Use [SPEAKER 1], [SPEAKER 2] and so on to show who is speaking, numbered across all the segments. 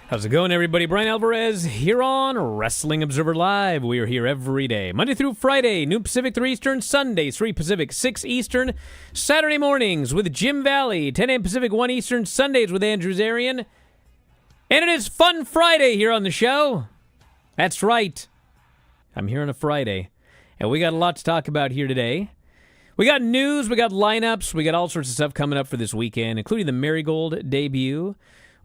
[SPEAKER 1] How's it going, everybody? Bryan Alvarez here on Wrestling Observer Live. We are here every day, Monday through Friday, noon Pacific, 3 Eastern, Sundays, 3 Pacific, 6 Eastern, Saturday mornings with Jim Valley, 10 a.m. Pacific, 1 Eastern, Sundays with Andrew Zarian. And it is Fun Friday here on the show. That's right. I'm here on a Friday, and we got a lot to talk about here today. We got news, we got lineups, we got all sorts of stuff coming up for this weekend, including the Marigold debut.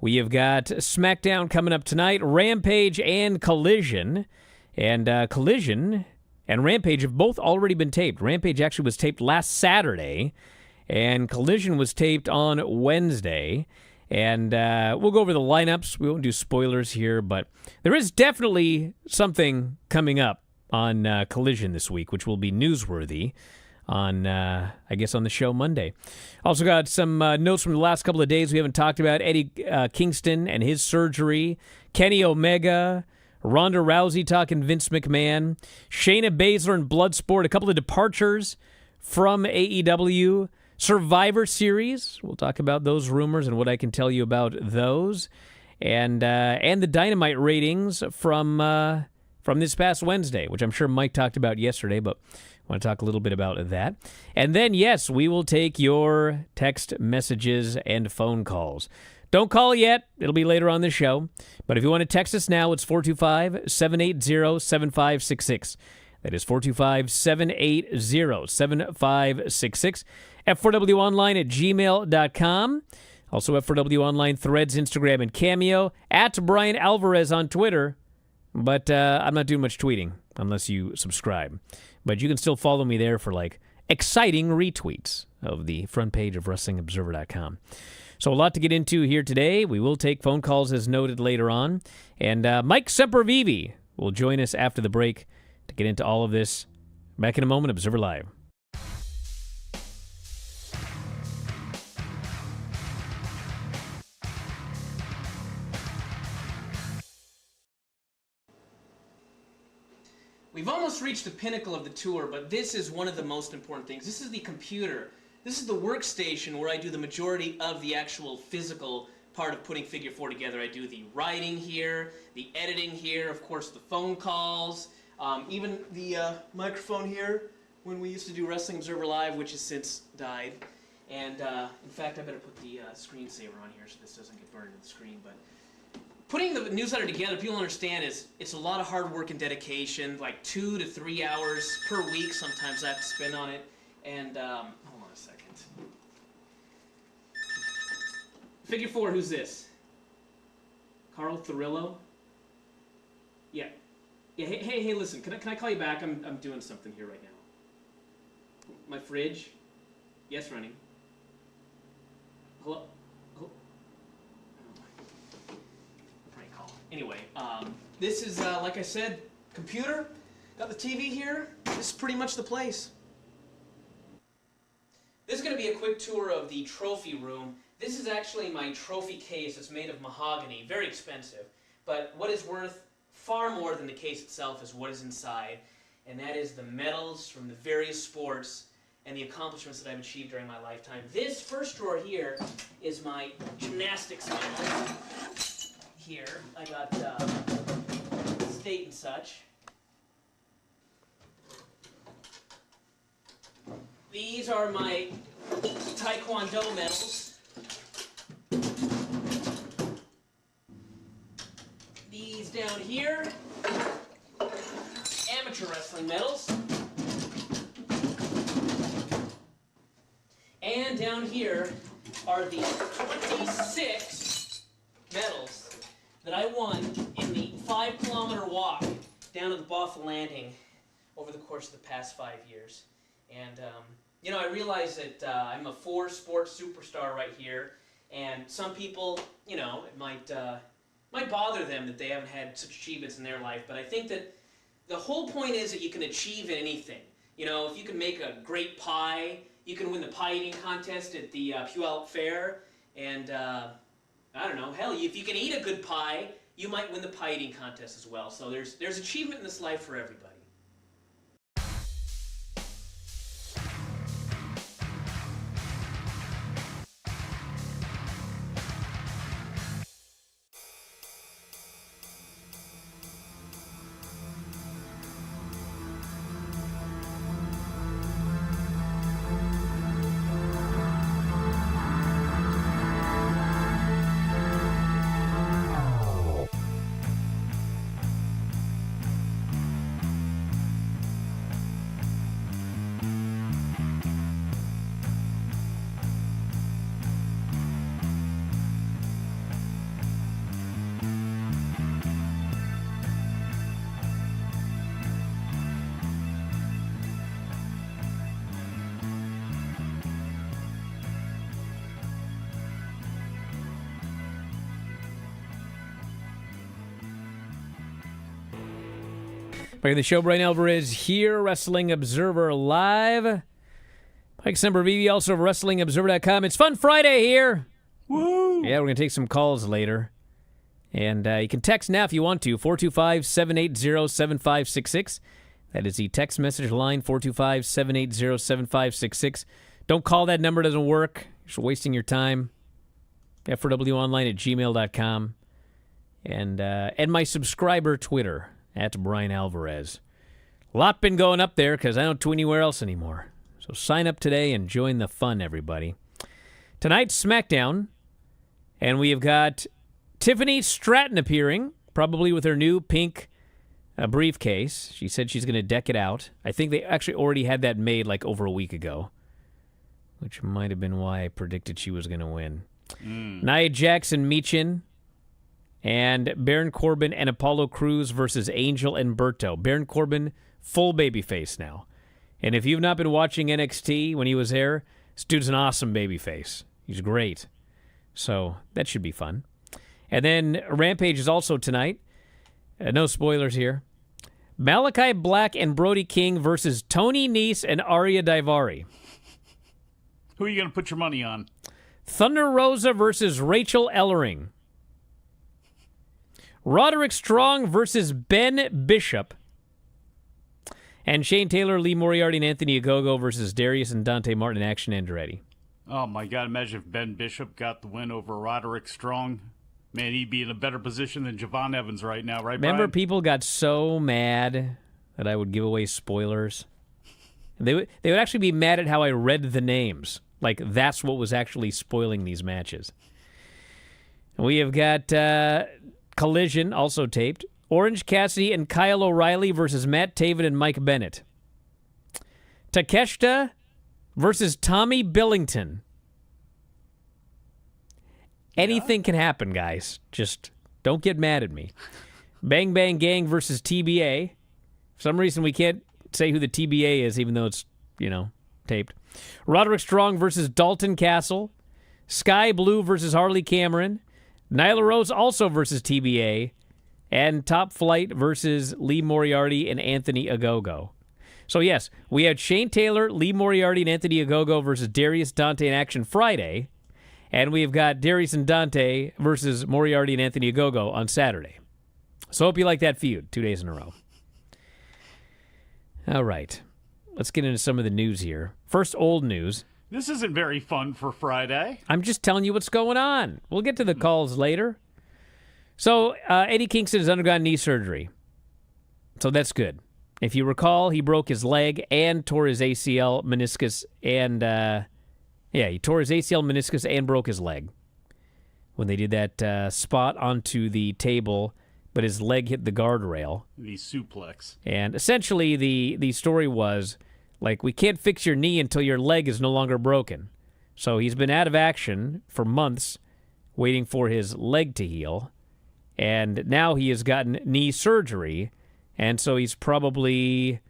[SPEAKER 1] We have got SmackDown coming up tonight, Rampage and Collision. And Collision and Rampage have both already been taped. Rampage actually was taped last Saturday, and Collision was taped on Wednesday. And we'll go over the lineups. We won't do spoilers here, but there is definitely something coming up on Collision this week, which will be newsworthy on, I guess, on the show Monday. Also got some notes from the last couple of days we haven't talked about. Eddie Kingston and his surgery. Kenny Omega. Ronda Rousey talking Vince McMahon. Shayna Baszler and Bloodsport. A couple of departures from AEW. Survivor Series. We'll talk about those rumors and what I can tell you about those. And the Dynamite ratings from this past Wednesday, which I'm sure Mike talked about yesterday, but I want to talk a little bit about that. And then, yes, we will take your text messages and phone calls. Don't call yet. It'll be later on the show. But if you want to text us now, it's 425-780-7566. That is 425-780-7566. F4WOnline@gmail.com. Also F4W Online, Threads, Instagram, and Cameo. At Bryan Alvarez on Twitter. But I'm not doing much tweeting unless you subscribe. But you can still follow me there for, like, exciting retweets of the front page of WrestlingObserver.com. So a lot to get into here today. We will take phone calls as noted later on. And Mike Sempervive will join us after the break to get into all of this. Back in a moment, Observer Live.
[SPEAKER 2] We've almost reached the pinnacle of the tour, but this is one of the most important things. This is the computer. This is the workstation where I do the majority of the actual physical part of putting Figure 4 together. I do the writing here, the editing here, of course the phone calls, even the microphone here when we used to do Wrestling Observer Live, which has since died. And in fact, I better put the screensaver on here so this doesn't get burned in the screen. But putting the newsletter together, people understand, it's a lot of hard work and dedication, like 2 to 3 hours per week sometimes I have to spend on it. And, hold on a second. Figure 4, who's this? Carl Thorillo? Yeah. Yeah, hey, listen, can I call you back? I'm doing something here right now. My fridge? Yes, running. Hello? Anyway, this is, like I said, computer. Got the TV here. This is pretty much the place. This is going to be a quick tour of the trophy room. This is actually my trophy case. It's made of mahogany, very expensive. But what is worth far more than the case itself is what is inside. And that is the medals from the various sports and the accomplishments that I've achieved during my lifetime. This first drawer here is my gymnastics medals. Here, I got state and such. These are my Taekwondo medals. These down here, amateur wrestling medals. And down here are the 26 medals that I won in the 5-kilometer walk down to the Bothell Landing over the course of the past 5 years. And, you know, I realize that I'm a 4-sport superstar right here, and some people, you know, it might bother them that they haven't had such achievements in their life, but I think that the whole point is that you can achieve anything. You know, if you can make a great pie, you can win the pie eating contest at the Puyallup Fair, and I don't know, hell, if you can eat a good pie, you might win the pie eating contest as well. So there's achievement in this life for everybody.
[SPEAKER 1] Back in the show, Bryan Alvarez here, Wrestling Observer Live. Mike Sempervive, also of WrestlingObserver.com. It's Fun Friday here.
[SPEAKER 3] Woo!
[SPEAKER 1] Yeah, we're going to take some calls later. And you can text now if you want to, 425-780-7566. That is the text message line, 425-780-7566. Don't call that number, it doesn't work. You're wasting your time. F4WOnline@gmail.com. And my subscriber Twitter, @Bryan Alvarez. A lot been going up there because I don't tweet anywhere else anymore. So sign up today and join the fun, everybody. Tonight's SmackDown, and we have got Tiffany Stratton appearing, probably with her new pink briefcase. She said she's going to deck it out. I think they actually already had that made like over a week ago, which might have been why I predicted she was going to win. Nia Jackson Meechin and Baron Corbin and Apollo Crews versus Angel and Berto. Baron Corbin, full babyface now. And if you've not been watching NXT when he was there, this dude's an awesome babyface. He's great. So that should be fun. And then Rampage is also tonight. No spoilers here. Malachi Black and Brody King versus Tony Nese and Arya Daivari.
[SPEAKER 3] Who are you going to put your money on?
[SPEAKER 1] Thunder Rosa versus Rachel Ellering. Roderick Strong versus Ben Bishop. And Shane Taylor, Lee Moriarty, and Anthony Ogogo versus Darius and Dante Martin and Action Andretti.
[SPEAKER 3] Oh, my God. Imagine if Ben Bishop got the win over Roderick Strong. Man, he'd be in a better position than Javon Evans right now, right,
[SPEAKER 1] Remember,
[SPEAKER 3] Brian?
[SPEAKER 1] people got so mad that I would give away spoilers. They would actually be mad at how I read the names. Like, that's what was actually spoiling these matches. We have got Collision, also taped. Orange Cassidy and Kyle O'Reilly versus Matt Taven and Mike Bennett. Takeshita versus Tommy Billington. Anything can happen, guys. Just don't get mad at me. Bang Bang Gang versus TBA. For some reason, we can't say who the TBA is, even though it's, taped. Roderick Strong versus Dalton Castle. Sky Blue versus Harley Cameron. Nyla Rose also versus TBA. And Top Flight versus Lee Moriarty and Anthony Ogogo. So, yes, we had Shane Taylor, Lee Moriarty, and Anthony Ogogo versus Darius, Dante, and Action Friday. And we've got Darius and Dante versus Moriarty and Anthony Ogogo on Saturday. So hope you like that feud 2 days in a row. All right. Let's get into some of the news here. First, old news.
[SPEAKER 3] This isn't very fun for Friday.
[SPEAKER 1] I'm just telling you what's going on. We'll get to the calls later. So, Eddie Kingston has undergone knee surgery. So that's good. If you recall, he broke his leg and tore his ACL, meniscus, and... he tore his ACL, meniscus, and broke his leg when they did that spot onto the table, but his leg hit the guardrail.
[SPEAKER 3] The suplex.
[SPEAKER 1] And essentially, the story was, like, we can't fix your knee until your leg is no longer broken. So he's been out of action for months, waiting for his leg to heal. And now he has gotten knee surgery, and so he's probably,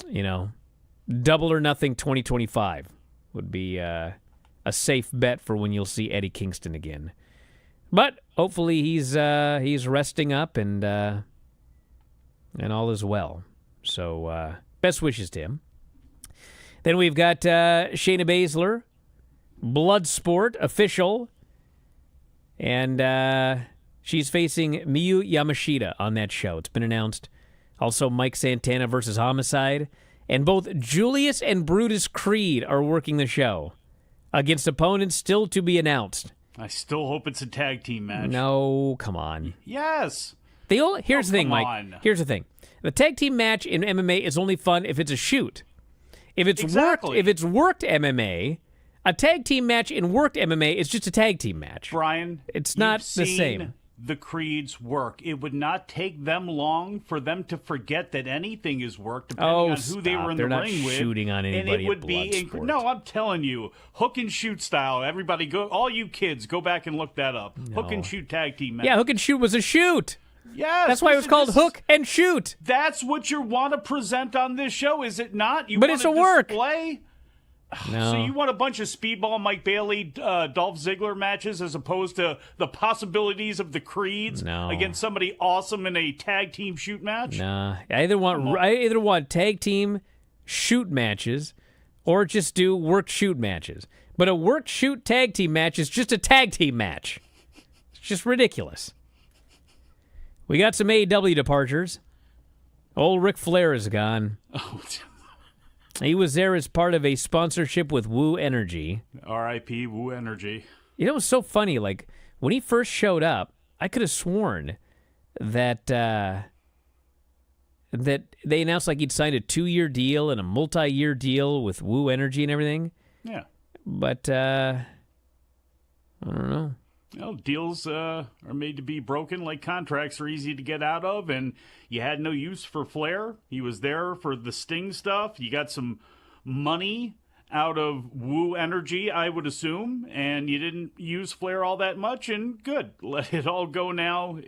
[SPEAKER 1] double or nothing 2025 would be a safe bet for when you'll see Eddie Kingston again. But hopefully he's resting up and all is well. So best wishes to him. Then we've got Shayna Baszler, Bloodsport official, and she's facing Miyu Yamashita on that show. It's been announced. Also, Mike Santana versus Homicide. And both Julius and Brutus Creed are working the show against opponents still to be announced.
[SPEAKER 3] I still hope it's a tag team match.
[SPEAKER 1] No, come on.
[SPEAKER 3] Yes.
[SPEAKER 1] Here's the thing, Mike.
[SPEAKER 3] On.
[SPEAKER 1] Here's the thing. The tag team match in MMA is only fun if it's a shoot. If it's
[SPEAKER 3] Exactly.
[SPEAKER 1] worked MMA, a tag team match in worked MMA is just a tag team match.
[SPEAKER 3] Brian,
[SPEAKER 1] It's not
[SPEAKER 3] you've
[SPEAKER 1] the
[SPEAKER 3] seen
[SPEAKER 1] same.
[SPEAKER 3] The Creeds work. It would not take them long for them to forget that anything is work, depending on who they were in
[SPEAKER 1] They're
[SPEAKER 3] the
[SPEAKER 1] not
[SPEAKER 3] ring with.
[SPEAKER 1] shooting on
[SPEAKER 3] and
[SPEAKER 1] anybody
[SPEAKER 3] it would
[SPEAKER 1] at
[SPEAKER 3] be
[SPEAKER 1] Bloodsport.
[SPEAKER 3] No, I'm telling you, hook and shoot style. Everybody, all you kids, go back and look that up.
[SPEAKER 1] No.
[SPEAKER 3] Hook and shoot tag team match.
[SPEAKER 1] Yeah, hook and shoot was a shoot.
[SPEAKER 3] Yes,
[SPEAKER 1] That's why it was called Hook and Shoot.
[SPEAKER 3] That's what you want to present on this show, is it not?
[SPEAKER 1] But it's a work.
[SPEAKER 3] Display?
[SPEAKER 1] No.
[SPEAKER 3] So you want a bunch of Speedball Mike Bailey, Dolph Ziggler matches as opposed to the possibilities of the Creeds against somebody awesome in a tag team shoot match?
[SPEAKER 1] Nah. I either want tag team shoot matches or just do work shoot matches. But a work shoot tag team match is just a tag team match. It's just ridiculous. We got some AEW departures. Old Ric Flair is gone.
[SPEAKER 3] Oh,
[SPEAKER 1] he was there as part of a sponsorship with Woo Energy.
[SPEAKER 3] R.I.P. Woo Energy.
[SPEAKER 1] You know, it was so funny. Like, when he first showed up, I could have sworn that that they announced like he'd signed a 2-year deal and a multi-year deal with Woo Energy and everything.
[SPEAKER 3] Yeah.
[SPEAKER 1] But, I don't know.
[SPEAKER 3] Well, deals are made to be broken like contracts are easy to get out of, and you had no use for Flair. He was there for the Sting stuff. You got some money out of Woo Energy, I would assume, and you didn't use Flair all that much, and good. Let it all go now.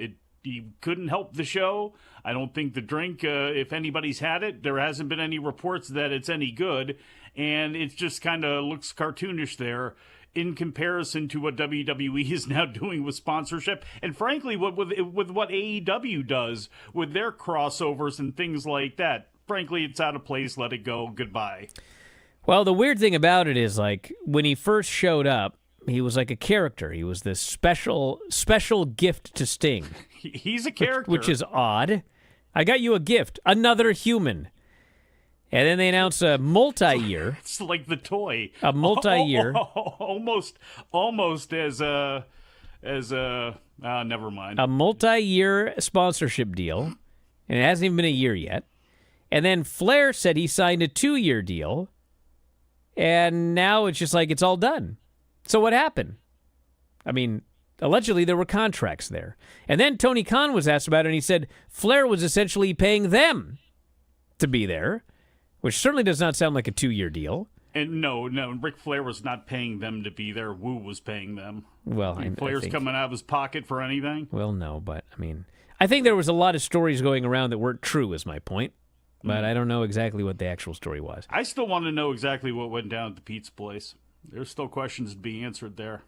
[SPEAKER 3] He couldn't help the show. I don't think the drink, if anybody's had it, there hasn't been any reports that it's any good, and it just kind of looks cartoonish there in comparison to what WWE is now doing with sponsorship, and frankly, with what AEW does with their crossovers and things like that. Frankly, it's out of place. Let it go. Goodbye.
[SPEAKER 1] Well, the weird thing about it is, like, when he first showed up, he was like a character. He was this special gift to Sting.
[SPEAKER 3] He's a character.
[SPEAKER 1] Which is odd. I got you a gift. Another human. And then they announced a multi-year.
[SPEAKER 3] It's like the toy.
[SPEAKER 1] A multi-year.
[SPEAKER 3] Almost as never mind.
[SPEAKER 1] A multi-year sponsorship deal. And it hasn't even been a year yet. And then Flair said he signed a 2-year deal. And now it's just like it's all done. So what happened? I mean, allegedly there were contracts there. And then Tony Khan was asked about it, and he said Flair was essentially paying them to be there, which certainly does not sound like a 2-year deal.
[SPEAKER 3] And no, Ric Flair was not paying them to be there. Woo was paying them.
[SPEAKER 1] Well,
[SPEAKER 3] Flair's coming out of his pocket for anything?
[SPEAKER 1] Well, no, but, I mean, I think there was a lot of stories going around that weren't true, is my point. But I don't know exactly what the actual story was.
[SPEAKER 3] I still want to know exactly what went down at the pizza place. There's still questions to be answered there.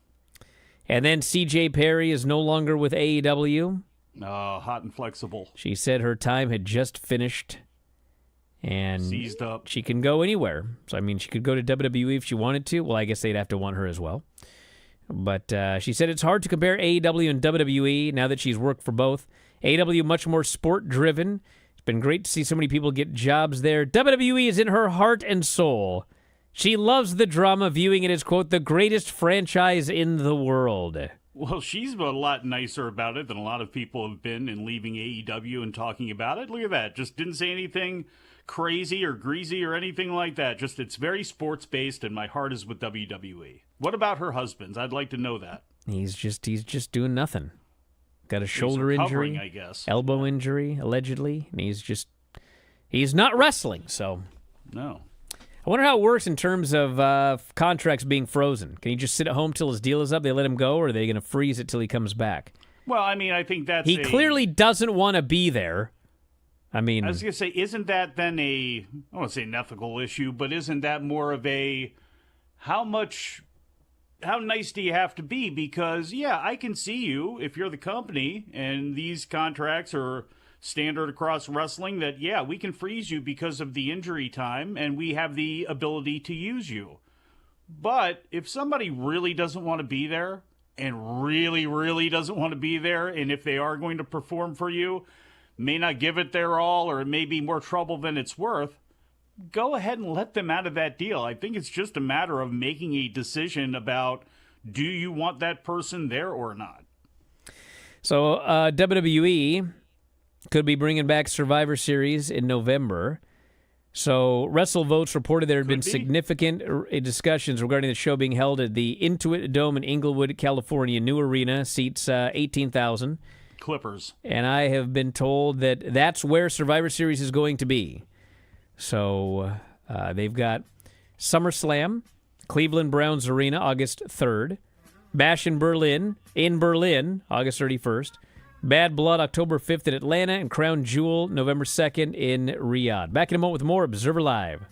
[SPEAKER 1] And then C.J. Perry is no longer with AEW.
[SPEAKER 3] Hot and flexible.
[SPEAKER 1] She said her time had just finished. And
[SPEAKER 3] seized up.
[SPEAKER 1] She can go anywhere. So, I mean, she could go to WWE if she wanted to. Well, I guess they'd have to want her as well. But she said it's hard to compare AEW and WWE now that she's worked for both. AEW much more sport-driven. It's been great to see so many people get jobs there. WWE is in her heart and soul. She loves the drama, viewing it as, quote, the greatest franchise in the world.
[SPEAKER 3] Well, she's a lot nicer about it than a lot of people have been in leaving AEW and talking about it. Look at that. Just didn't say anything crazy or greasy or anything like that. Just it's very sports-based, and my heart is with WWE. What about her husband? I'd like to know that.
[SPEAKER 1] He's just doing nothing. Got a shoulder injury,
[SPEAKER 3] I guess.
[SPEAKER 1] Elbow injury, allegedly, and he's not wrestling, so.
[SPEAKER 3] No.
[SPEAKER 1] I wonder how it works in terms of contracts being frozen. Can he just sit at home till his deal is up, they let him go, or are they going to freeze it till he comes back?
[SPEAKER 3] Well, I mean, I think that's
[SPEAKER 1] He clearly doesn't want to be there. I mean,
[SPEAKER 3] I was going to say, isn't that then I don't want to say an ethical issue, but isn't that more of a how nice do you have to be? Because, yeah, I can see you if you're the company and these contracts are standard across wrestling that, yeah, we can freeze you because of the injury time and we have the ability to use you. But if somebody really doesn't want to be there and really, really doesn't want to be there, and if they are going to perform for you, may not give it their all, or it may be more trouble than it's worth, go ahead and let them out of that deal. I think it's just a matter of making a decision about, do you want that person there or not?
[SPEAKER 1] So WWE could be bringing back Survivor Series in November. So WrestleVotes reported there had been significant discussions regarding the show being held at the Intuit Dome in Inglewood, California. New arena, seats 18,000.
[SPEAKER 3] Clippers.
[SPEAKER 1] And I have been told that that's where Survivor Series is going to be. So they've got SummerSlam, Cleveland Browns Arena, August 3rd. Bash in Berlin, August 31st. Bad Blood, October 5th in Atlanta. And Crown Jewel, November 2nd in Riyadh. Back in a moment with more Observer Live.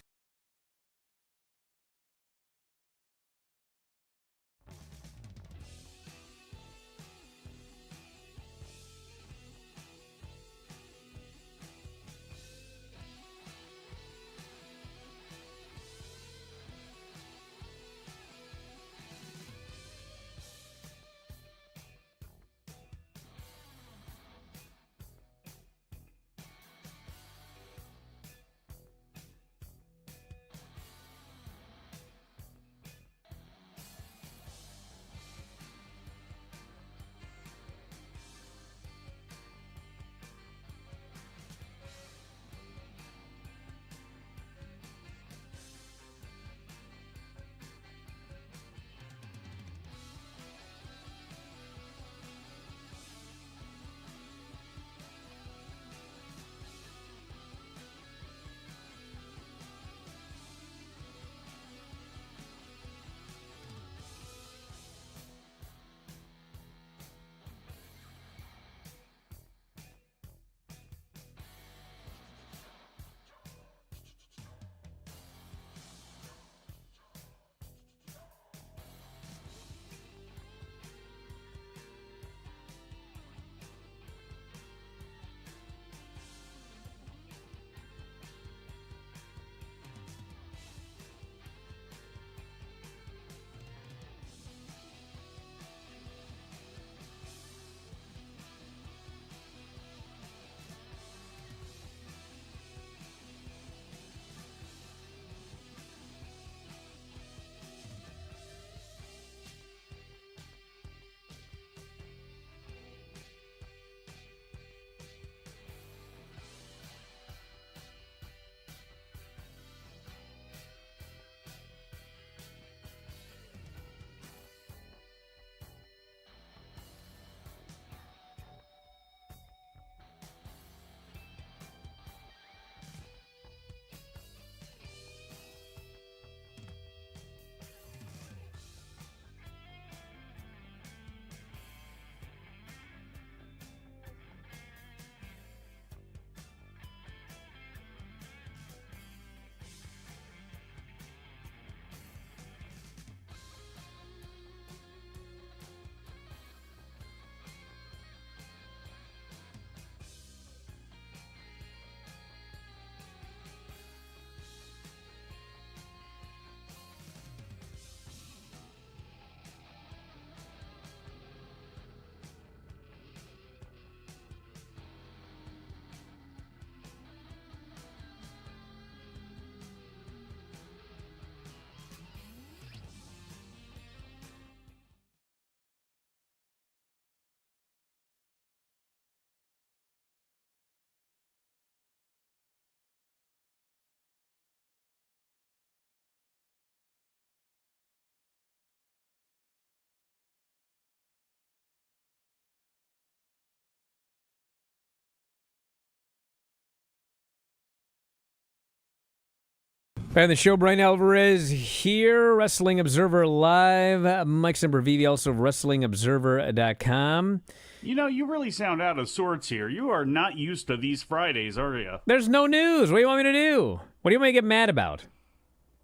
[SPEAKER 1] And the show, Bryan Alvarez here, Wrestling Observer Live. Mike Sempervive, also of WrestlingObserver.com.
[SPEAKER 3] You know, you really sound out of sorts here. You are not used to these Fridays, are you?
[SPEAKER 1] There's no news. What do you want me to do? What do you want me to get mad about?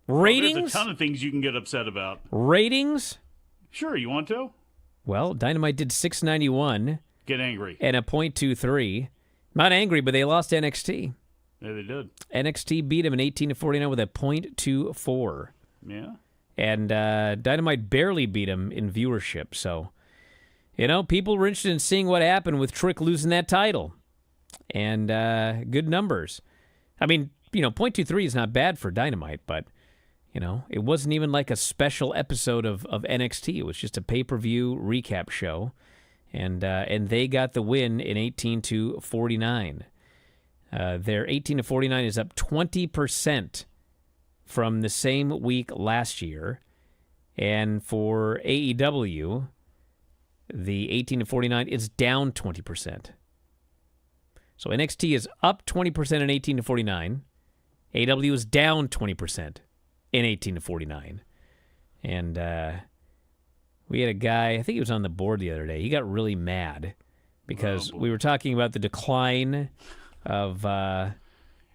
[SPEAKER 1] Ratings?
[SPEAKER 3] Well, there's a ton of things you can get upset about.
[SPEAKER 1] Ratings?
[SPEAKER 3] Sure, you want to?
[SPEAKER 1] Well, Dynamite did 691.
[SPEAKER 3] Get angry.
[SPEAKER 1] And a .23. Not angry, but they lost NXT.
[SPEAKER 3] Yeah, they did.
[SPEAKER 1] NXT beat him in 18-49 with a .24.
[SPEAKER 3] Yeah.
[SPEAKER 1] And Dynamite barely beat him in viewership. So, you know, people were interested in seeing what happened with Trick losing that title. And good numbers. I mean, you know, .23 is not bad for Dynamite, but, you know, it wasn't even like a special episode of NXT. It was just a pay-per-view recap show. And they got the win in 18-49. Their 18-49 is up 20% from the same week last year. And for AEW, the 18-49 is down 20%. So NXT is up 20% in 18-49. AEW is down 20% in 18-49. And we had a guy, I think he was on the board the other day. He got really mad because we were talking about the decline of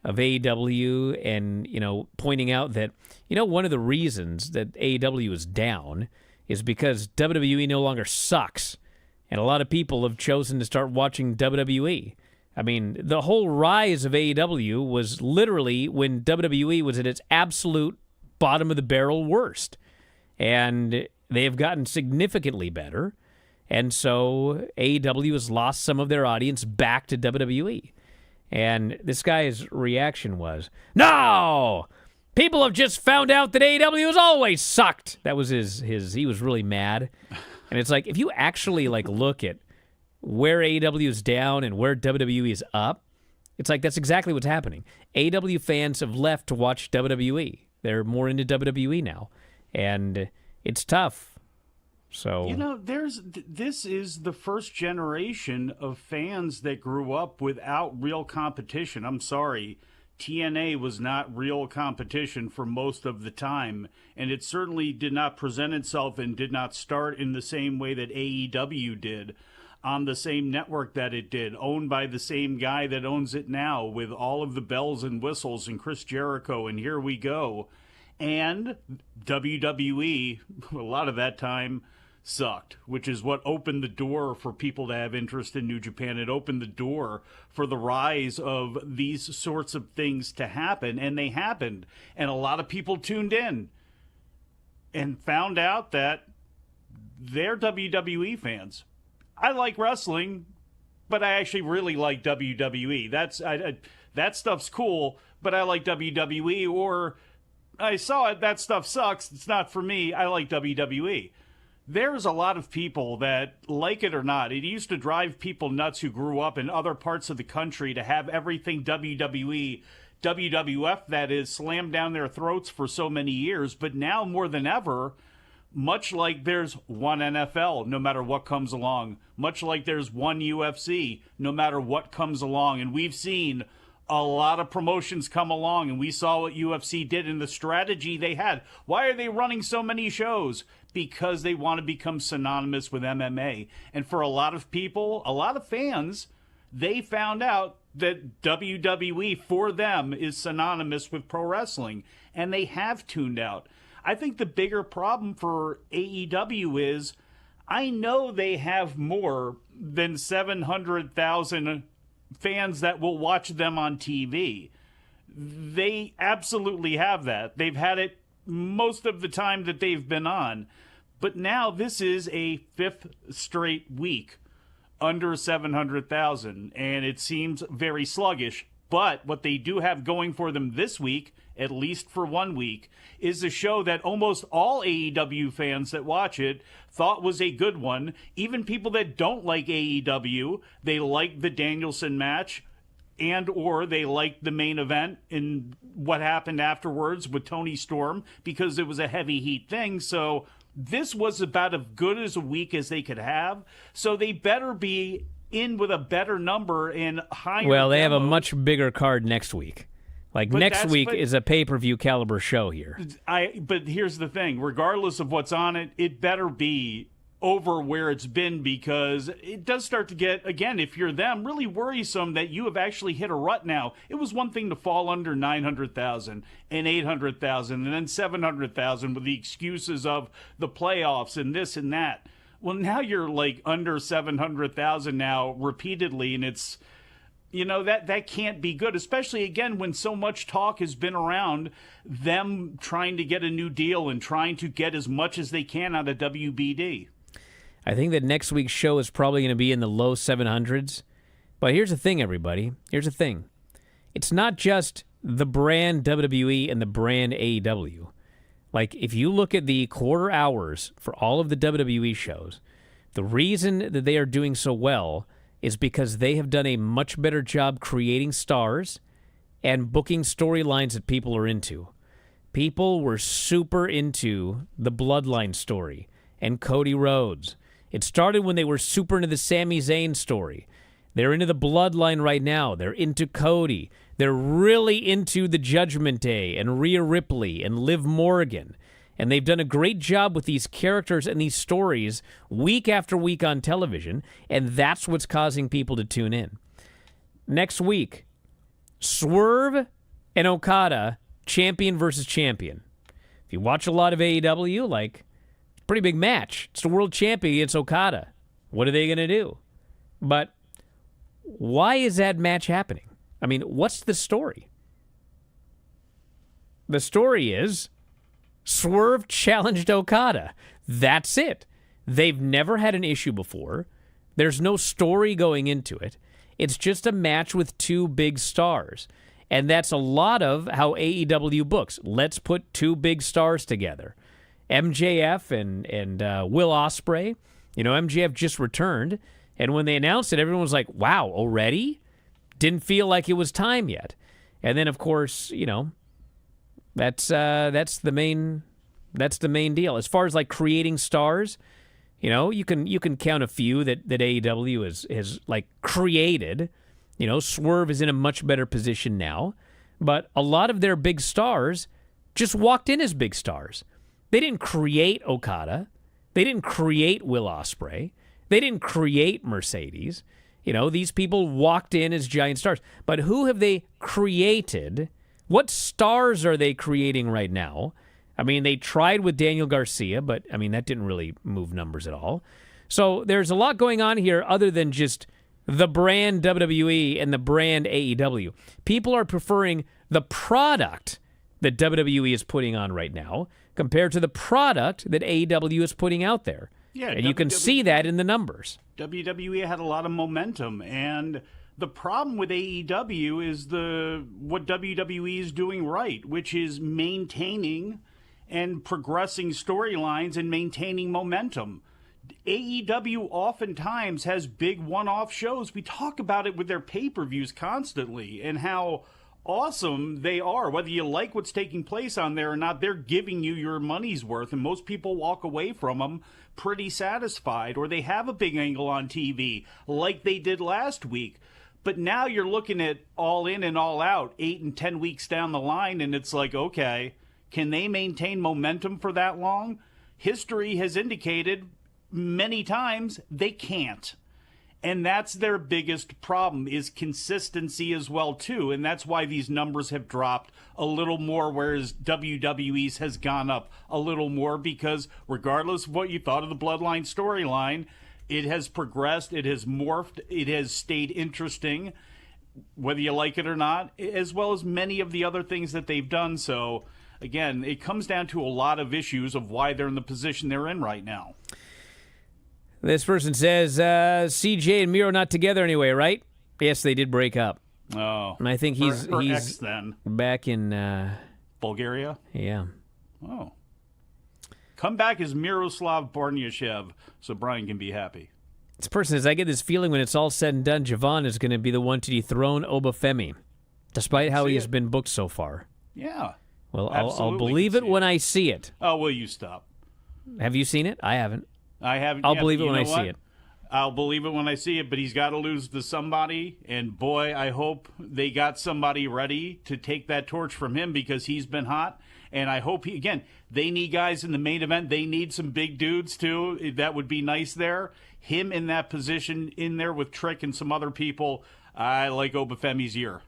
[SPEAKER 1] AEW and, you know, pointing out that, you know, one of the reasons that AEW is down is because WWE no longer sucks. And a lot of people have chosen to start watching WWE. I mean, the whole rise of AEW was literally when WWE was at its absolute bottom of the barrel worst. And they have gotten significantly better. And so AEW has lost some of their audience back to WWE. And this guy's reaction was, "No! People have just found out that AEW has always sucked." That was his he was really mad. And it's like, if you actually like look at where AEW is down and where WWE is up, it's like that's exactly what's happening. AEW fans have left to watch WWE. They're more into WWE now. And it's tough. So,
[SPEAKER 3] you know, this is the first generation of fans that grew up without real competition. I'm sorry. TNA was not real competition for most of the time, and it certainly did not present itself and did not start in the same way that AEW did, on the same network that it did, owned by the same guy that owns it now, with all of the bells and whistles and Chris Jericho, and here we go. And WWE, a lot of that time, sucked, which is what opened the door for people to have interest in New Japan. It opened the door for the rise of these sorts of things to happen, and they happened. And a lot of people tuned in and found out that they're WWE fans. I like wrestling, but I actually really like WWE. That stuff's cool, but I like WWE. Or I saw it, that stuff sucks, it's not for me, I like WWE. There's a lot of people that, like it or not, it used to drive people nuts who grew up in other parts of the country to have everything WWE, WWF, that is, slammed down their throats for so many years. But now, more than ever, much like there's one NFL, no matter what comes along, much like there's one UFC, no matter what comes along, and we've seen a lot of promotions come along, and we saw what UFC did and the strategy they had. Why are they running so many shows? Because they want to become synonymous with MMA. And for a lot of people, a lot of fans, they found out that WWE for them is synonymous with pro wrestling, and they have tuned out. I think the bigger problem for AEW is, I know they have more than 700,000 fans that will watch them on TV. They absolutely have that. They've had it most of the time that they've been on. But now this is a fifth straight week under 700,000, and it seems very sluggish. But what they do have going for them this week, at least for 1 week, is a show that almost all AEW fans that watch it thought was a good one. Even people that don't like AEW, they like the Danielson match, and or they liked the main event and what happened afterwards with Tony Storm, because it was a heavy heat thing. So this was about as good as a week as they could have. So they better be in with a better number and higher.
[SPEAKER 1] Well, they have a
[SPEAKER 3] demos.
[SPEAKER 1] much bigger card next week. Like
[SPEAKER 3] But
[SPEAKER 1] next
[SPEAKER 3] that's-
[SPEAKER 1] week
[SPEAKER 3] but-
[SPEAKER 1] is a pay-per-view caliber show here.
[SPEAKER 3] But here's the thing: regardless of what's on it, it better be over where it's been, because it does start to get, again, if you're them, really worrisome that you have actually hit a rut now. It was one thing to fall under 900,000 and 800,000 and then 700,000 with the excuses of the playoffs and this and that. Well, now you're like under 700,000 now repeatedly, and it's, that can't be good, especially, again, when so much talk has been around them trying to get a new deal and trying to get as much as they can out of WBD.
[SPEAKER 1] I think that next week's show is probably going to be in the low 700s. But here's the thing, everybody. Here's the thing. It's not just the brand WWE and the brand AEW. Like, if you look at the quarter hours for all of the WWE shows, the reason that they are doing so well is because they have done a much better job creating stars and booking storylines that people are into. People were super into the Bloodline story and Cody Rhodes. It started when they were super into the Sami Zayn story. They're into the Bloodline right now. They're into Cody. They're really into the Judgment Day and Rhea Ripley and Liv Morgan. And they've done a great job with these characters and these stories week after week on television, and that's what's causing people to tune in. Next week, Swerve and Okada, champion versus champion. If you watch a lot of AEW, like, pretty big match. It's the world champion against Okada. What are they going to do? But why is that match happening? I mean, what's the story? The story is Swerve challenged Okada. That's it. They've never had an issue before. There's no story going into it. It's just a match with two big stars. And that's a lot of how AEW books. Let's put two big stars together. MJF and Will Ospreay. MJF just returned, and when they announced it, everyone was like, "Wow, already?" Didn't feel like it was time yet. And then, of course, that's the main deal. As far as like creating stars, you can count a few that AEW has like created. Swerve is in a much better position now, but a lot of their big stars just walked in as big stars. They didn't create Okada. They didn't create Will Ospreay. They didn't create Mercedes. These people walked in as giant stars. But who have they created? What stars are they creating right now? I mean, they tried with Daniel Garcia, but, that didn't really move numbers at all. So there's a lot going on here other than just the brand WWE and the brand AEW. People are preferring the product that WWE is putting on right now compared to the product that AEW is putting out there.
[SPEAKER 3] Yeah,
[SPEAKER 1] and you can see that in the numbers.
[SPEAKER 3] WWE had a lot of momentum, and the problem with AEW is what WWE is doing right, which is maintaining and progressing storylines and maintaining momentum. AEW oftentimes has big one-off shows. We talk about it with their pay-per-views constantly and how awesome they are. Whether you like what's taking place on there or not, they're giving you your money's worth, and most people walk away from them pretty satisfied, or they have a big angle on TV like they did last week. But now you're looking at All In and All Out 8 and 10 weeks down the line, and it's like, okay, can they maintain momentum for that long? History has indicated many times they can't. And that's their biggest problem, is consistency as well, too. And that's why these numbers have dropped a little more, whereas WWE's has gone up a little more, because regardless of what you thought of the Bloodline storyline, it has progressed, it has morphed, it has stayed interesting, whether you like it or not, as well as many of the other things that they've done. So, again, it comes down to a lot of issues of why they're in the position they're in right now.
[SPEAKER 1] This person says, CJ and Miro not together anyway, right? Yes, they did break up.
[SPEAKER 3] Oh.
[SPEAKER 1] And I think he's
[SPEAKER 3] ex then.
[SPEAKER 1] Back in
[SPEAKER 3] Bulgaria?
[SPEAKER 1] Yeah.
[SPEAKER 3] Oh. Come back as Miroslav Barnyashev so Bryan can be happy.
[SPEAKER 1] This person says, I get this feeling when it's all said and done, Javon is going to be the one to dethrone Obafemi, despite how he has been booked so far.
[SPEAKER 3] Yeah.
[SPEAKER 1] Well, I'll believe it when I see it.
[SPEAKER 3] Oh, will you stop?
[SPEAKER 1] Have you seen it? I haven't.
[SPEAKER 3] I haven't.
[SPEAKER 1] I'll believe it when I see it.
[SPEAKER 3] I'll believe it when I see it, but he's got to lose to somebody. And boy, I hope they got somebody ready to take that torch from him because he's been hot. And I hope they need guys in the main event. They need some big dudes too. That would be nice there. Him in that position in there with Trick and some other people. I like Obafemi's year.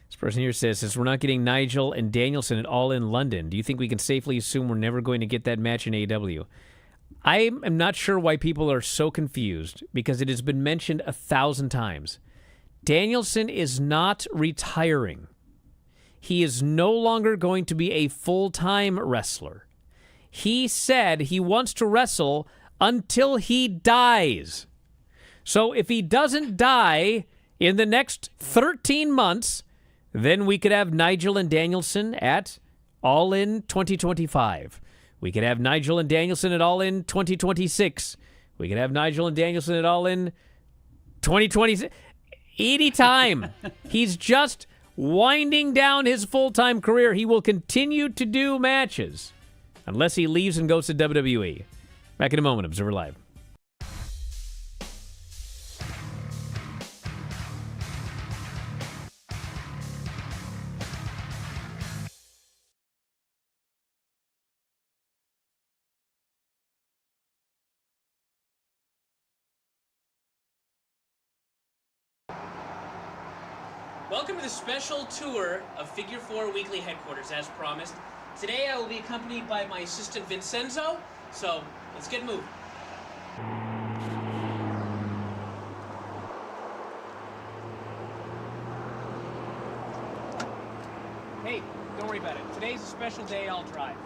[SPEAKER 1] This person here says, since we're not getting Nigel and Danielson at All in London, do you think we can safely assume we're never going to get that match in AEW? I am not sure why people are so confused because it has been mentioned 1,000 times. Danielson is not retiring. He is no longer going to be a full-time wrestler. He said he wants to wrestle until he dies. So if he doesn't die in the next 13 months, then we could have Nigel and Danielson at All In 2025. We could have Nigel and Danielson at All In 2026. We could have Nigel and Danielson at All In 2026. Anytime. He's just winding down his full-time career. He will continue to do matches unless he leaves and goes to WWE. Back in a moment, Observer Live.
[SPEAKER 2] Welcome to the special tour of Figure 4 Weekly Headquarters, as promised. Today I will be accompanied by my assistant Vincenzo, so let's get moving. Hey, don't worry about it. Today's a special day, I'll drive.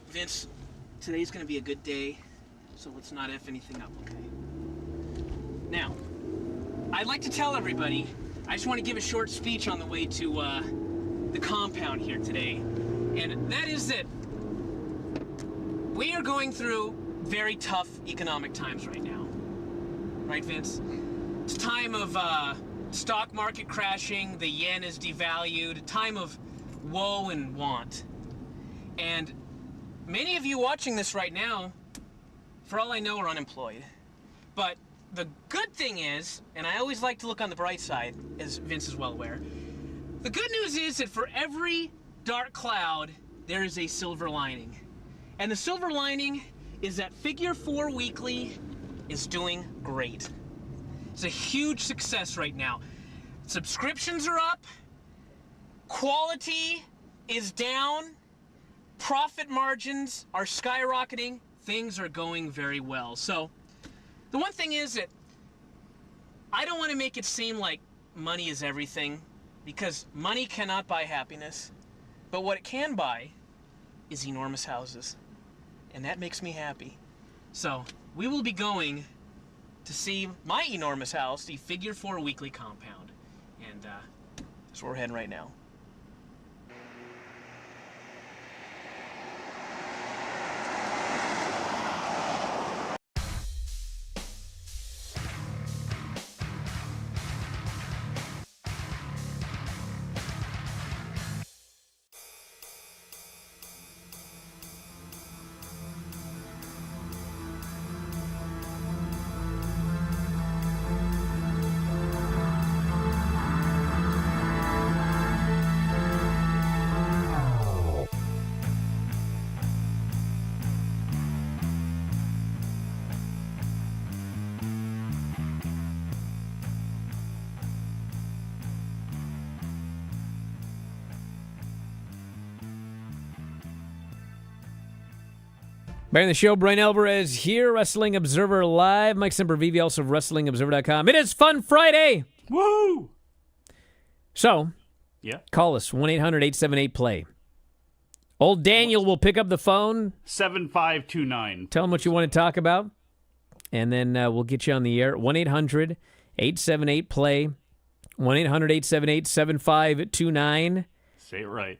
[SPEAKER 2] Vince, today's gonna be a good day, so let's not F anything up, okay? Now, I'd like to tell everybody, I just want to give a short speech on the way to the compound here today, and that is that we are going through very tough economic times right now. Right, Vince? It's a time of stock market crashing, the yen is devalued, a time of woe and want. And many of you watching this right now, for all I know, are unemployed. But the good thing is, and I always like to look on the bright side, as Vince is well aware, the good news is that for every dark cloud, there is a silver lining. And the silver lining is that Figure 4 Weekly is doing great. It's a huge success right now. Subscriptions are up, quality is down, profit margins are skyrocketing, things are going very well. So the one thing is that I don't want to make it seem like money is everything, because money cannot buy happiness, but what it can buy is enormous houses, and that makes me happy. So we will be going to see my enormous house, the Figure 4 Weekly compound, and that's where we're heading right now.
[SPEAKER 1] Back in the show, Bryan Alvarez here, Wrestling Observer Live. Mike Sempervive, also of WrestlingObserver.com. It is Fun Friday!
[SPEAKER 3] Woo!
[SPEAKER 1] So,
[SPEAKER 3] Yeah.
[SPEAKER 1] call us, 1-800-878-PLAY. Old Daniel will pick up the phone.
[SPEAKER 3] 7529.
[SPEAKER 1] Tell him what you want to talk about, and then we'll get you on the air. 1-800-878-PLAY. 1-800-878-7529.
[SPEAKER 3] Say it right.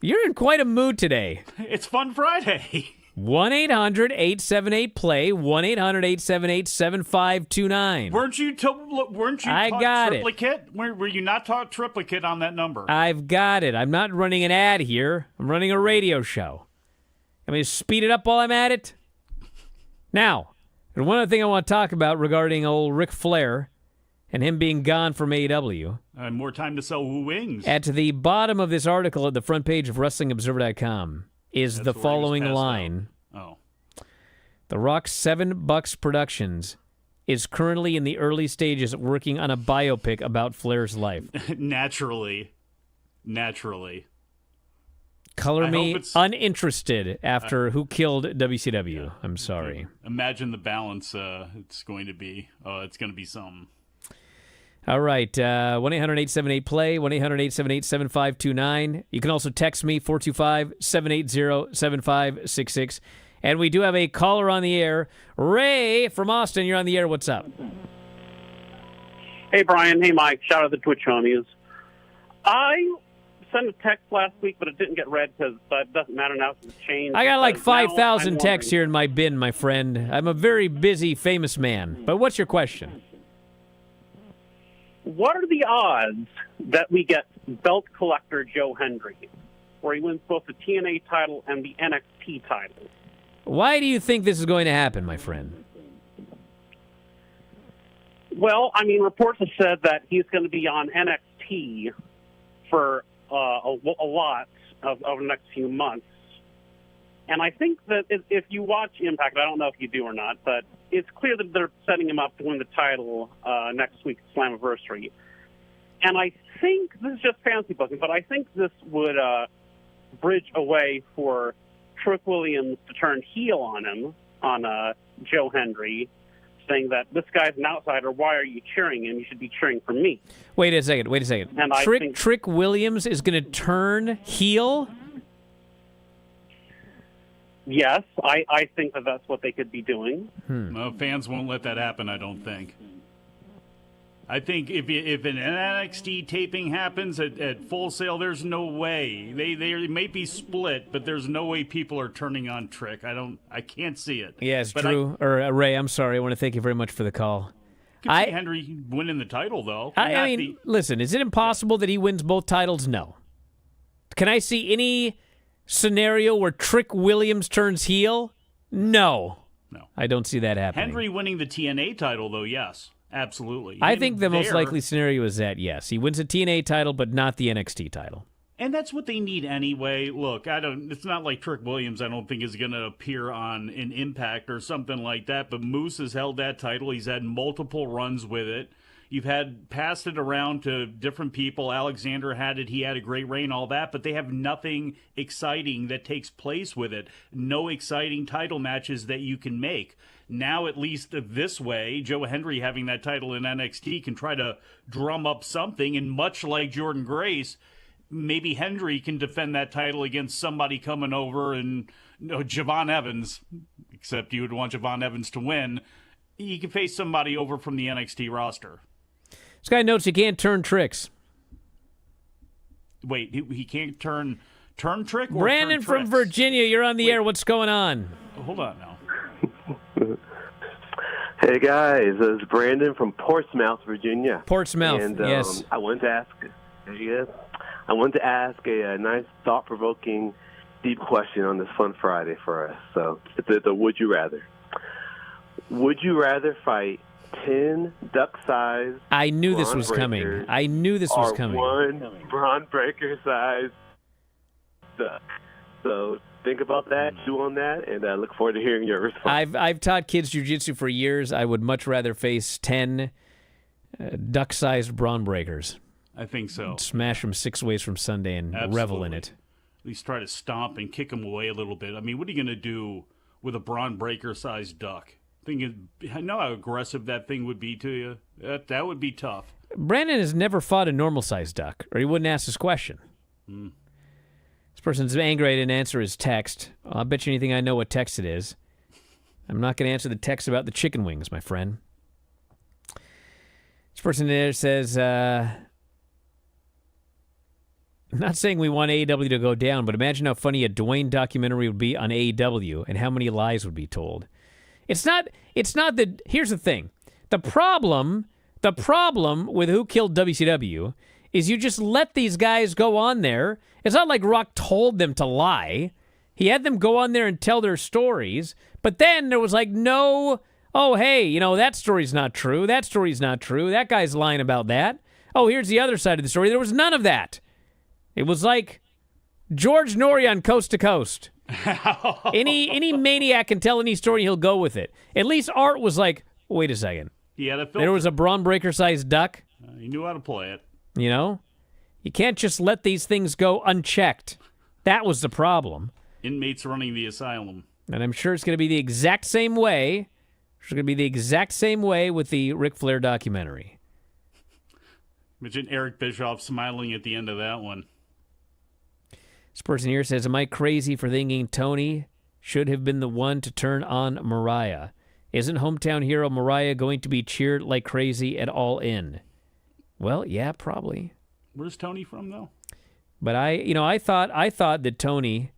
[SPEAKER 1] You're in quite a mood today.
[SPEAKER 3] It's Fun Friday.
[SPEAKER 1] 1-800-878-PLAY. 1-800-878-7529.
[SPEAKER 3] Weren't you
[SPEAKER 1] I
[SPEAKER 3] taught
[SPEAKER 1] got it.
[SPEAKER 3] triplicate? Were you not taught triplicate on that number?
[SPEAKER 1] I've got it. I'm not running an ad here. I'm running a radio show. I mean, speed it up while I'm at it. Now, and one other thing I want to talk about regarding old Ric Flair and him being gone from AEW.
[SPEAKER 3] More time to sell wings.
[SPEAKER 1] At the bottom of this article at the front page of WrestlingObserver.com is
[SPEAKER 3] That's
[SPEAKER 1] the
[SPEAKER 3] where he was
[SPEAKER 1] following
[SPEAKER 3] passed
[SPEAKER 1] line.
[SPEAKER 3] out.
[SPEAKER 1] The Rock's $7 Productions is currently in the early stages of working on a biopic about Flair's life.
[SPEAKER 3] Naturally.
[SPEAKER 1] Color
[SPEAKER 3] I
[SPEAKER 1] me
[SPEAKER 3] hope it's-
[SPEAKER 1] uninterested after Who Killed WCW. I'm sorry.
[SPEAKER 3] Imagine the balance it's going to be. It's going to be something.
[SPEAKER 1] All right, 1-800-878-PLAY, 1-800-878-7529. You can also text me, 425-780-7566. And we do have a caller on the air. Ray from Austin, you're on the air. What's up?
[SPEAKER 4] Hey, Brian. Hey, Mike. Shout out to the Twitch homies. I sent a text last week, but it didn't get read because it doesn't matter now because it's changed.
[SPEAKER 1] I got like
[SPEAKER 4] Because now
[SPEAKER 1] 5,000
[SPEAKER 4] I'm
[SPEAKER 1] texts
[SPEAKER 4] wondering,
[SPEAKER 1] here in my bin, my friend. I'm a very busy, famous man. But what's your question?
[SPEAKER 4] What are the odds that we get belt collector Joe Hendry, where he wins both the TNA title and the NXT title?
[SPEAKER 1] Why do you think this is going to happen, my friend?
[SPEAKER 4] Well, I mean, reports have said that he's going to be on NXT for a lot of the next few months. And I think that if you watch Impact, I don't know if you do or not, but it's clear that they're setting him up to win the title next week at Slammiversary. And I think, this is just fancy booking, but I think this would bridge a way for Trick Williams to turn heel on him, on Joe Hendry, saying that this guy's an outsider, why are you cheering him? You should be cheering for me.
[SPEAKER 1] Wait a second.
[SPEAKER 4] And I think-
[SPEAKER 1] Trick Williams is going to turn heel?
[SPEAKER 4] Yes, I think that that's what they could be doing.
[SPEAKER 3] Well, fans won't let that happen, I don't think. I think if an NXT taping happens at Full Sail, there's no way. They may be split, but there's no way people are turning on Trick. I can't see it.
[SPEAKER 1] Yes,
[SPEAKER 3] but
[SPEAKER 1] Drew. Ray, I'm sorry. I want to thank you very much for the call.
[SPEAKER 3] I could see Henry winning the title, though.
[SPEAKER 1] I mean, listen, is it impossible that he wins both titles? No. Can I see any scenario where Trick Williams turns heel? No. I don't see that happening.
[SPEAKER 3] Henry winning the TNA title, though, yes. Absolutely.
[SPEAKER 1] I think the most likely scenario is that, yes, he wins a TNA title, but not the NXT title.
[SPEAKER 3] And that's what they need anyway. Look, it's not like Trick Williams, I don't think, is going to appear on an Impact or something like that, but Moose has held that title. He's had multiple runs with it. You've passed it around to different people. Alexander had it. He had a great reign, all that, but they have nothing exciting that takes place with it. No exciting title matches that you can make. Now, at least this way, Joe Hendry having that title in NXT can try to drum up something, and much like Jordan Grace, maybe Hendry can defend that title against somebody coming over, and Javon Evans, except you would want Javon Evans to win. He can face somebody over from the NXT roster.
[SPEAKER 1] This guy notes he can't turn tricks.
[SPEAKER 3] Wait, he can't turn Trick? Or
[SPEAKER 1] Brandon
[SPEAKER 3] turn
[SPEAKER 1] from
[SPEAKER 3] tricks?
[SPEAKER 1] Virginia, you're on the air. What's going on?
[SPEAKER 3] Hold on now.
[SPEAKER 5] Hey guys, this is Brandon from Portsmouth, Virginia.
[SPEAKER 1] Portsmouth,
[SPEAKER 5] and,
[SPEAKER 1] yes.
[SPEAKER 5] I wanted to ask a nice, thought-provoking, deep question on this Fun Friday for us. So it's a would you rather. Would you rather fight 10 duck-sized
[SPEAKER 1] I knew this
[SPEAKER 5] Braun
[SPEAKER 1] was coming.
[SPEAKER 5] Breakers
[SPEAKER 1] I knew this was
[SPEAKER 5] or
[SPEAKER 1] coming.
[SPEAKER 5] one Braun Breaker-sized duck? So think about that, chew on that, and I look forward to hearing your response.
[SPEAKER 1] I've taught kids jiu-jitsu for years. I would much rather face 10 duck-sized brawn breakers.
[SPEAKER 3] I think so.
[SPEAKER 1] Smash them 6 ways from Sunday and revel in it.
[SPEAKER 3] At least try to stomp and kick them away a little bit. I mean, what are you going to do with a Braun Breaker-sized duck? I know how aggressive that thing would be to you. That would be tough.
[SPEAKER 1] Brandon has never fought a normal-sized duck, or he wouldn't ask this question. This person's angry I didn't answer his text. I'll bet you anything I know what text it is. I'm not going to answer the text about the chicken wings, my friend. This person there says, I'm not saying we want AEW to go down, but imagine how funny a Dwayne documentary would be on AEW and how many lies would be told. It's not that. Here's the thing. The problem with Who Killed WCW is you just let these guys go on there. It's not like Rock told them to lie. He had them go on there and tell their stories, but then there was like no, oh, hey, that story's not true. That story's not true. That guy's lying about that. Oh, here's the other side of the story. There was none of that. It was like George Norrie on Coast to Coast. Any maniac can tell any story, he'll go with it. At least Art was like, wait a second.
[SPEAKER 3] He had a filter.
[SPEAKER 1] There was a Braun Breaker-sized duck.
[SPEAKER 3] He knew how to play it.
[SPEAKER 1] You can't just let these things go unchecked. That was the problem.
[SPEAKER 3] Inmates running the asylum.
[SPEAKER 1] And I'm sure it's going to be the exact same way. It's going to be the exact same way with the Ric Flair documentary.
[SPEAKER 3] Imagine Eric Bischoff smiling at the end of that one.
[SPEAKER 1] This person here says, am I crazy for thinking Tony should have been the one to turn on Mariah? Isn't hometown hero Mariah going to be cheered like crazy at All In? Well, yeah, probably.
[SPEAKER 3] Where's Tony from, though?
[SPEAKER 1] But I thought that Tony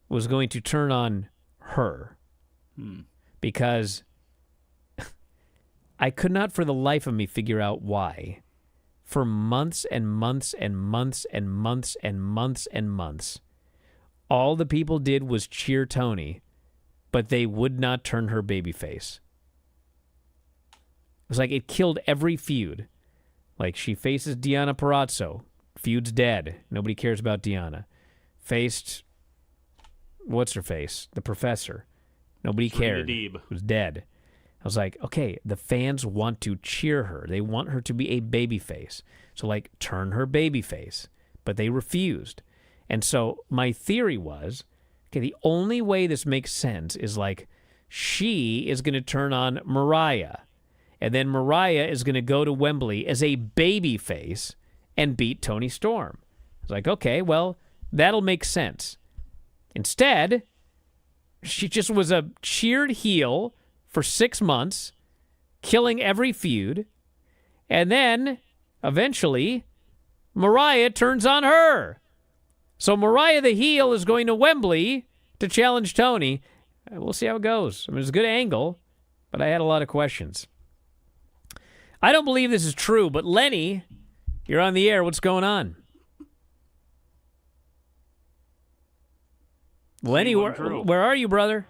[SPEAKER 1] was going to turn on her because I could not for the life of me figure out why. For months and months and months and months and months and months, all the people did was cheer Tony, but they would not turn her babyface. It was like it killed every feud. Like she faces Deonna Purrazzo, feud's dead. Nobody cares about Deonna. Faced, what's her face? The Professor. Nobody cared. Was dead. I was like, okay, the fans want to cheer her. They want her to be a babyface. So, like, turn her babyface. But they refused. And so my theory was, okay, the only way this makes sense is, like, she is going to turn on Mariah. And then Mariah is going to go to Wembley as a babyface and beat Toni Storm. I was like, okay, well, that'll make sense. Instead, she just was a cheered heel for 6 months, killing every feud, and then, eventually, Mariah turns on her. So Mariah the heel is going to Wembley to challenge Tony. We'll see how it goes. I mean, it's a good angle, but I had a lot of questions. I don't believe this is true, but Lenny, you're on the air. What's going on? Lenny, where are you, brother?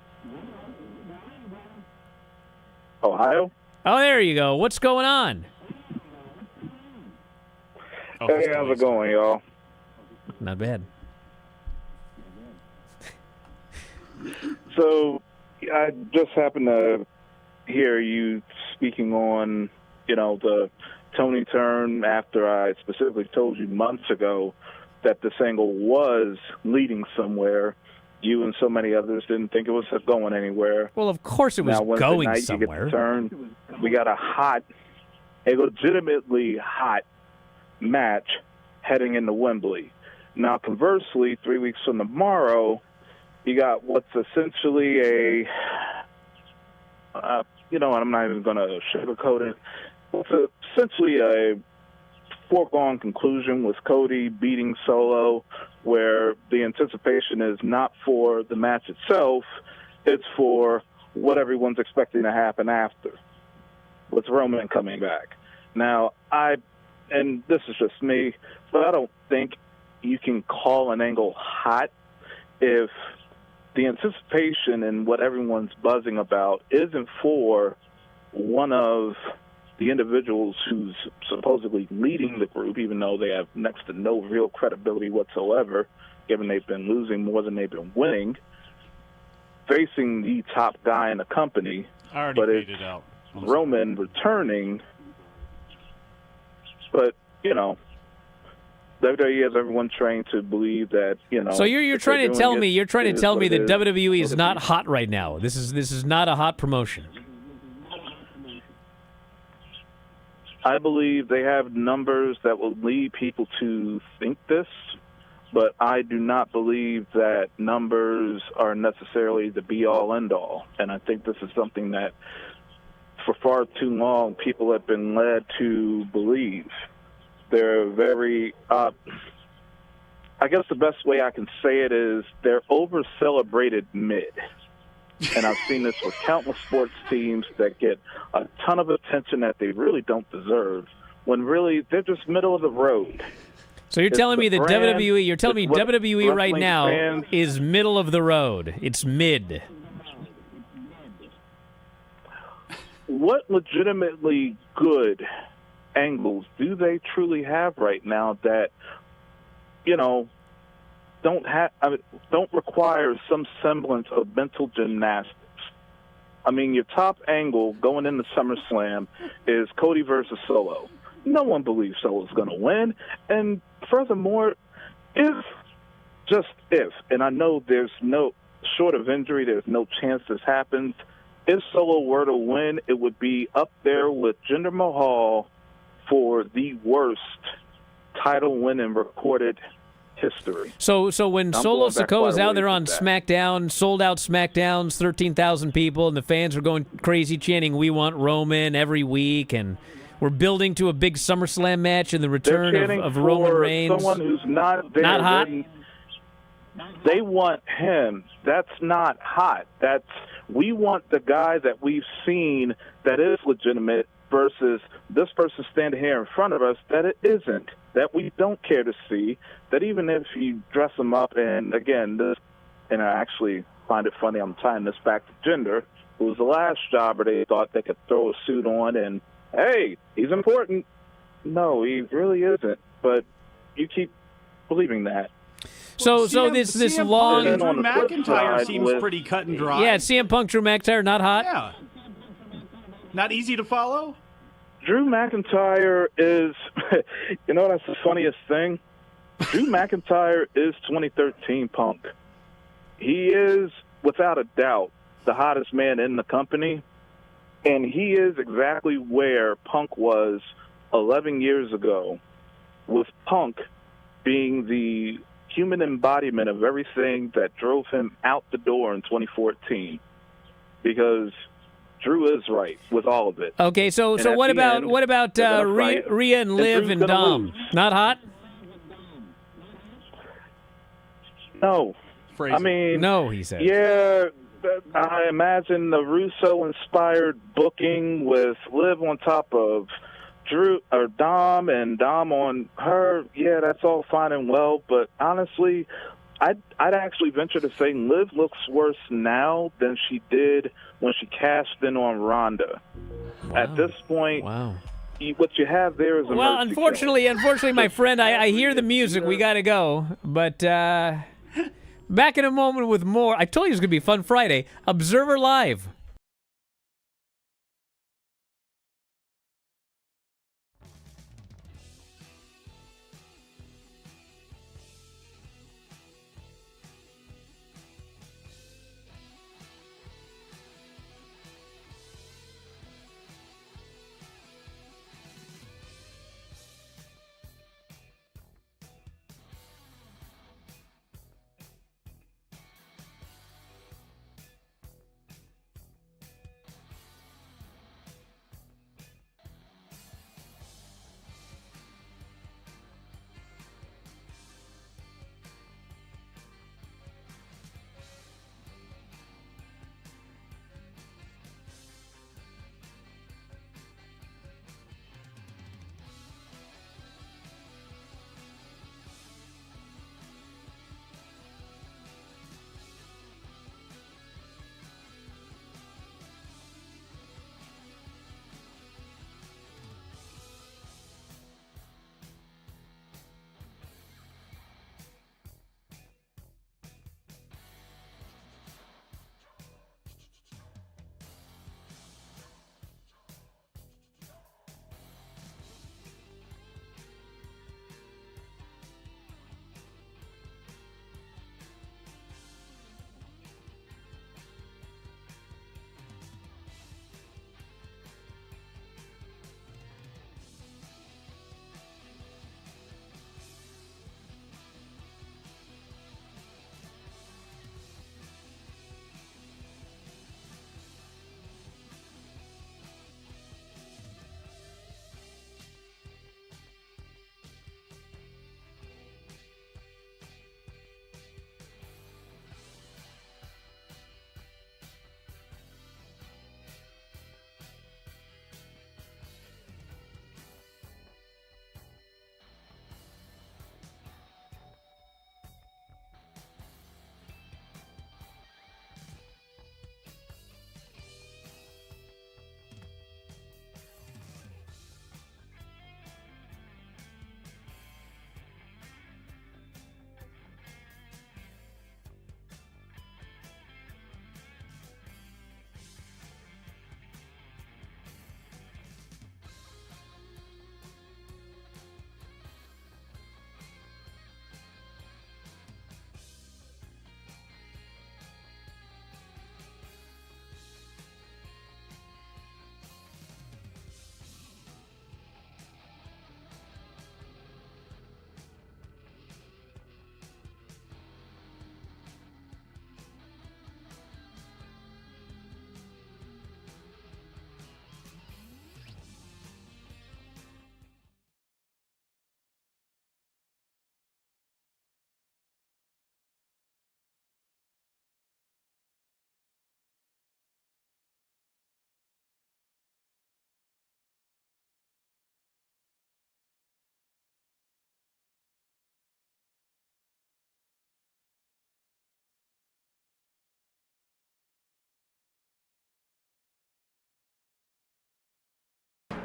[SPEAKER 6] Ohio.
[SPEAKER 1] Oh, there you go. What's going on?
[SPEAKER 6] Hey, how's it going, y'all?
[SPEAKER 1] Not bad.
[SPEAKER 6] So, I just happened to hear you speaking on, the Tony turn after I specifically told you months ago that this angle was leading somewhere. You and so many others didn't think it was going anywhere.
[SPEAKER 1] Well, of course it was going
[SPEAKER 6] night
[SPEAKER 1] somewhere.
[SPEAKER 6] You get the turn. We got a legitimately hot match heading into Wembley. Now, conversely, 3 weeks from tomorrow, you got what's essentially I'm not even going to sugarcoat it. It's essentially a foregone conclusion with Cody beating Solo, where the anticipation is not for the match itself, it's for what everyone's expecting to happen after, with Roman coming back. Now, and this is just me, but I don't think you can call an angle hot if the anticipation and what everyone's buzzing about isn't for one of the individuals who's supposedly leading the group, even though they have next to no real credibility whatsoever, given they've been losing more than they've been winning, facing the top guy in the company.
[SPEAKER 3] I already
[SPEAKER 6] but
[SPEAKER 3] faded out.
[SPEAKER 6] Roman returning, but, WWE has everyone trained to believe that,
[SPEAKER 1] So you're trying to tell me that WWE is not hot right now. This is not a hot promotion.
[SPEAKER 6] I believe they have numbers that will lead people to think this, but I do not believe that numbers are necessarily the be-all, end-all. And I think this is something that for far too long people have been led to believe. They're very, I guess the best way I can say it is they're over-celebrated mid. And I've seen this with countless sports teams that get a ton of attention that they really don't deserve, when really they're just middle of the road.
[SPEAKER 1] So you're telling me that
[SPEAKER 6] brand,
[SPEAKER 1] WWE, you're telling me WWE right now
[SPEAKER 6] fans,
[SPEAKER 1] is middle of the road. It's mid.
[SPEAKER 6] What legitimately good angles do they truly have right now that, don't require some semblance of mental gymnastics? I mean, your top angle going into SummerSlam is Cody versus Solo. No one believes Solo's going to win. And furthermore, if, and I know there's no, short of injury, there's no chance this happens, if Solo were to win, it would be up there with Jinder Mahal for the worst title win in recorded history.
[SPEAKER 1] So when Solo Sikoa was out there on
[SPEAKER 6] that.
[SPEAKER 1] SmackDown, sold out SmackDowns, 13,000 people, and the fans were going crazy chanting, "We want Roman" every week, and we're building to a big SummerSlam match and the return of Roman Reigns.
[SPEAKER 6] Someone who's not there.
[SPEAKER 1] Not hot?
[SPEAKER 6] They want him. That's not hot. We want the guy that we've seen that is legitimate versus this person standing here in front of us that it isn't, that we don't care to see, that even if you dress him up, and again, and I actually find it funny, I'm tying this back to Jinder, who was the last jobber they thought they could throw a suit on and, hey, he's important. No, he really isn't, but you keep believing that.
[SPEAKER 1] So
[SPEAKER 3] CM
[SPEAKER 1] this
[SPEAKER 3] Punk
[SPEAKER 1] long...
[SPEAKER 3] and Drew
[SPEAKER 6] On the flip
[SPEAKER 3] McIntyre
[SPEAKER 6] side
[SPEAKER 3] seems
[SPEAKER 6] with-
[SPEAKER 3] pretty cut and dry.
[SPEAKER 1] Yeah, CM Punk, Drew McIntyre, not hot?
[SPEAKER 3] Yeah. Not easy to follow?
[SPEAKER 6] Drew McIntyre is, that's the funniest thing. Drew McIntyre is 2013 Punk. He is, without a doubt, the hottest man in the company, and he is exactly where Punk was 11 years ago, with Punk being the human embodiment of everything that drove him out the door in 2014, because Drew is right with all of it.
[SPEAKER 1] Okay, so
[SPEAKER 6] at
[SPEAKER 1] what
[SPEAKER 6] the
[SPEAKER 1] about
[SPEAKER 6] end, they're gonna fight,
[SPEAKER 1] Rhea and Liv
[SPEAKER 6] Drew's
[SPEAKER 1] and
[SPEAKER 6] gonna
[SPEAKER 1] Dom?
[SPEAKER 6] lose.
[SPEAKER 1] Not hot?
[SPEAKER 6] No.
[SPEAKER 3] Phrasing.
[SPEAKER 6] I mean,
[SPEAKER 1] No, he said.
[SPEAKER 6] yeah, I imagine the Russo-inspired booking with Liv on top of Drew or Dom and Dom on her. Yeah, that's all fine and well, but honestly, I'd actually venture to say Liv looks worse now than she did when she cashed in on Ronda.
[SPEAKER 1] Wow.
[SPEAKER 6] At this point,
[SPEAKER 1] Wow.
[SPEAKER 6] what you have there is a
[SPEAKER 1] Well,
[SPEAKER 6] mercy
[SPEAKER 1] unfortunately, my friend, I hear the music. We got to go. But back in a moment with more. I told you it was going to be a fun Friday. Observer Live.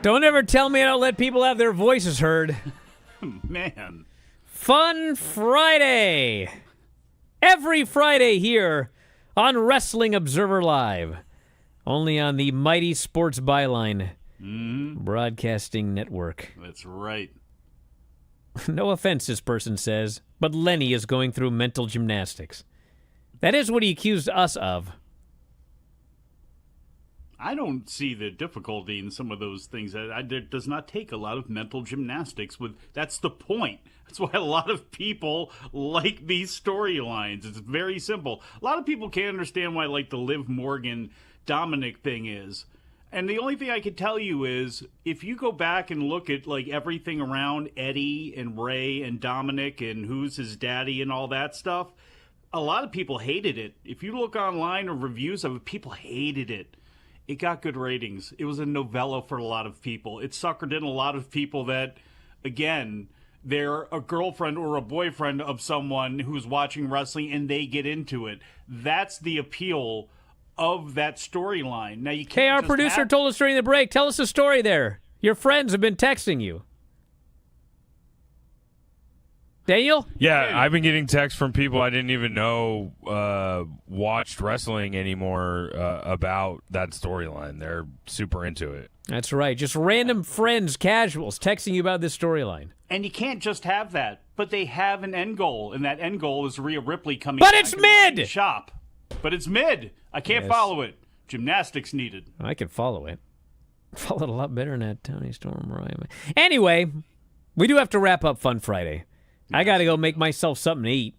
[SPEAKER 1] Don't ever tell me I don't let people have their voices heard.
[SPEAKER 3] Man.
[SPEAKER 1] Fun Friday. Every Friday here on Wrestling Observer Live. Only on the Mighty Sports Byline Broadcasting Network.
[SPEAKER 3] That's right.
[SPEAKER 1] No offense, this person says, but Lenny is going through mental gymnastics. That is what he accused us of.
[SPEAKER 3] I don't see the difficulty in some of those things. It does not take a lot of mental gymnastics. That's the point. That's why a lot of people like these storylines. It's very simple. A lot of people can't understand why, like, the Liv Morgan Dominic thing is. And the only thing I can tell you is, if you go back and look at, like, everything around Eddie and Ray and Dominic and who's his daddy and all that stuff, a lot of people hated it. If you look online or reviews of it, people hated it. It got good ratings. It was a novella for a lot of people. It suckered in a lot of people that, again, they're a girlfriend or a boyfriend of someone who's watching wrestling and they get into it. That's the appeal of that storyline. Now, you can't.
[SPEAKER 1] Hey, our producer told us during the break. Tell us a story there. Your friends have been texting you. Daniel?
[SPEAKER 7] Yeah, I've been getting texts from people I didn't even know watched wrestling anymore about that storyline. They're super into it.
[SPEAKER 1] That's right. Just random friends, casuals, texting you about this storyline.
[SPEAKER 3] And you can't just have that. But they have an end goal, and that end goal is Rhea Ripley coming
[SPEAKER 1] But
[SPEAKER 3] back
[SPEAKER 1] it's
[SPEAKER 3] in
[SPEAKER 1] mid!
[SPEAKER 3] the shop. But it's mid. I can't
[SPEAKER 1] Yes.
[SPEAKER 3] follow it. Gymnastics needed.
[SPEAKER 1] I can follow it. Follow it a lot better than that Tony Storm. Mariah. Anyway, we do have to wrap up Fun Friday. I got to go make myself something to eat.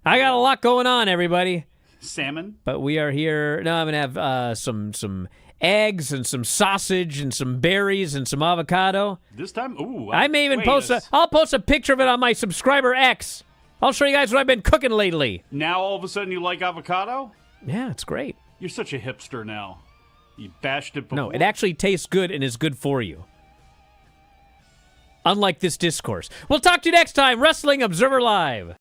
[SPEAKER 1] I got a lot going on, everybody.
[SPEAKER 3] Salmon?
[SPEAKER 1] But we are here. No, I'm going to have some eggs and some sausage and some berries and some avocado.
[SPEAKER 3] This time? Ooh.
[SPEAKER 1] I may even I'll post a picture of it on my subscriber X. I'll show you guys what I've been cooking lately.
[SPEAKER 3] Now all of a sudden you like avocado?
[SPEAKER 1] Yeah, it's great.
[SPEAKER 3] You're such a hipster now. You bashed it before.
[SPEAKER 1] No, it actually tastes good and is good for you. Unlike this discourse. We'll talk to you next time. Wrestling Observer Live.